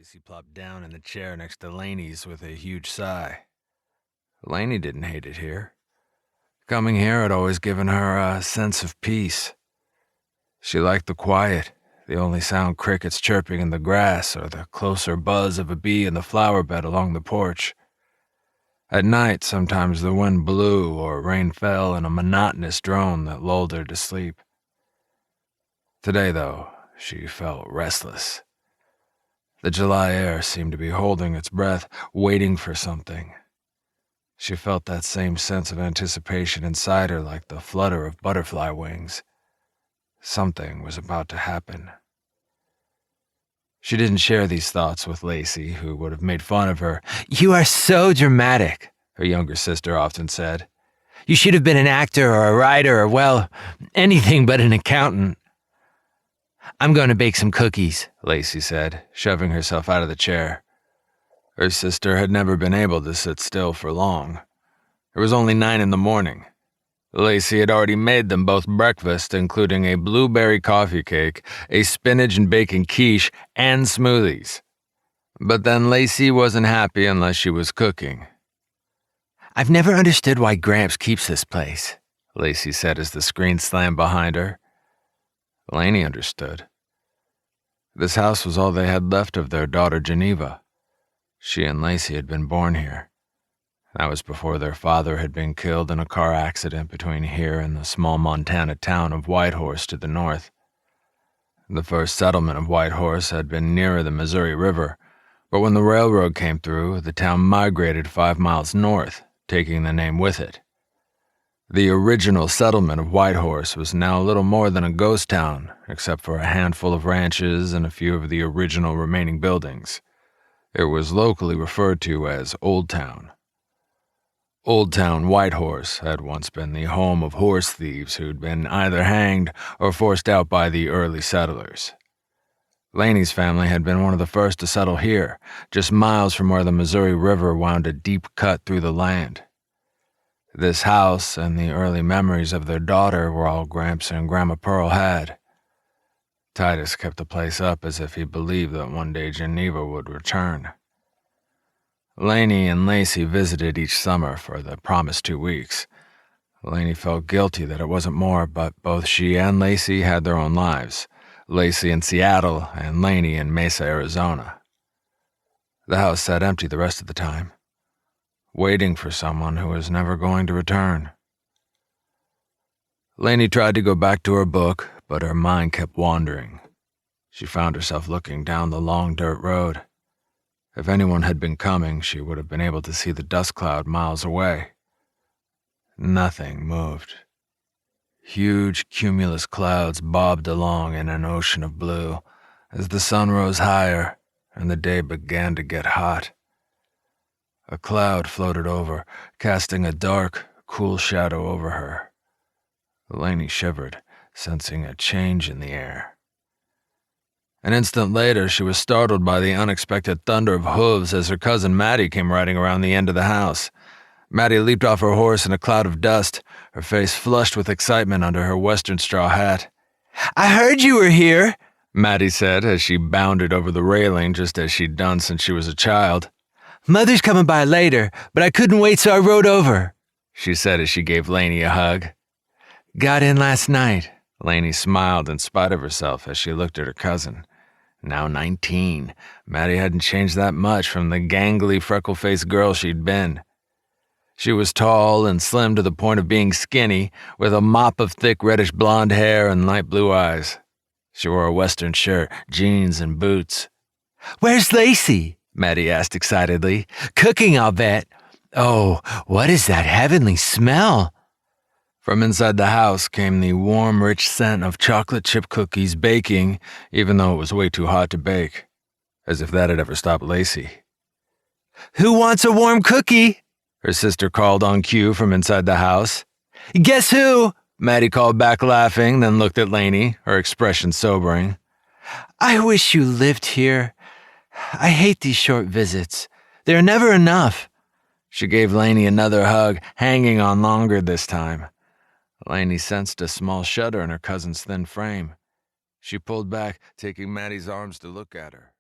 Lacey plopped down in the chair next to Laney's with a huge sigh. Laney didn't hate it here. Coming here had always given her a sense of peace. She liked the quiet, the only sound crickets chirping in the grass or the closer buzz of a bee in the flower bed along the porch. At night, sometimes the wind blew or rain fell in a monotonous drone that lulled her to sleep. Today, though, she felt restless. The July air seemed to be holding its breath, waiting for something. She felt that same sense of anticipation inside her like the flutter of butterfly wings. Something was about to happen. She didn't share these thoughts with Lacey, who would have made fun of her. "You are so dramatic," her younger sister often said. "You should have been an actor or a writer or, well, anything but an accountant." "I'm going to bake some cookies," Lacey said, shoving herself out of the chair. Her sister had never been able to sit still for long. It was only 9 a.m. Lacey had already made them both breakfast, including a blueberry coffee cake, a spinach and bacon quiche, and smoothies. But then Lacey wasn't happy unless she was cooking. "I've never understood why Gramps keeps this place," Lacey said as the screen slammed behind her. Laney understood. This house was all they had left of their daughter Geneva. She and Lacey had been born here. That was before their father had been killed in a car accident between here and the small Montana town of Whitehorse to the north. The first settlement of Whitehorse had been nearer the Missouri River, but when the railroad came through, the town migrated 5 miles north, taking the name with it. The original settlement of Whitehorse was now little more than a ghost town, except for a handful of ranches and a few of the original remaining buildings. It was locally referred to as Old Town. Old Town Whitehorse had once been the home of horse thieves who'd been either hanged or forced out by the early settlers. Laney's family had been one of the first to settle here, just miles from where the Missouri River wound a deep cut through the land. This house and the early memories of their daughter were all Gramps and Grandma Pearl had. Titus kept the place up as if he believed that one day Geneva would return. Laney and Lacey visited each summer for the promised 2 weeks. Laney felt guilty that it wasn't more, but both she and Lacey had their own lives, Lacey in Seattle and Laney in Mesa, Arizona. The house sat empty the rest of the time, waiting for someone who was never going to return. Laney tried to go back to her book, but her mind kept wandering. She found herself looking down the long dirt road. If anyone had been coming, she would have been able to see the dust cloud miles away. Nothing moved. Huge cumulus clouds bobbed along in an ocean of blue as the sun rose higher and the day began to get hot. A cloud floated over, casting a dark, cool shadow over her. Laney shivered, sensing a change in the air. An instant later, she was startled by the unexpected thunder of hooves as her cousin Maddie came riding around the end of the house. Maddie leaped off her horse in a cloud of dust, her face flushed with excitement under her western straw hat. "I heard you were here," Maddie said as she bounded over the railing just as she'd done since she was a child. "Mother's coming by later, but I couldn't wait so I rode over," she said as she gave Laney a hug. "Got in last night." Laney smiled in spite of herself as she looked at her cousin. Now 19, Maddie hadn't changed that much from the gangly, freckle-faced girl she'd been. She was tall and slim to the point of being skinny, with a mop of thick reddish blonde hair and light blue eyes. She wore a western shirt, jeans, and boots. "Where's Lacey?" Maddie asked excitedly. "Cooking, I'll bet. Oh, what is that heavenly smell?" From inside the house came the warm, rich scent of chocolate chip cookies baking, even though it was way too hot to bake. As if that had ever stopped Lacey. "Who wants a warm cookie?" her sister called on cue from inside the house. "Guess who?" Maddie called back laughing, then looked at Laney, her expression sobering. "I wish you lived here. I hate these short visits. They're never enough." She gave Laney another hug, hanging on longer this time. Laney sensed a small shudder in her cousin's thin frame. She pulled back, taking Maddie's arms to look at her.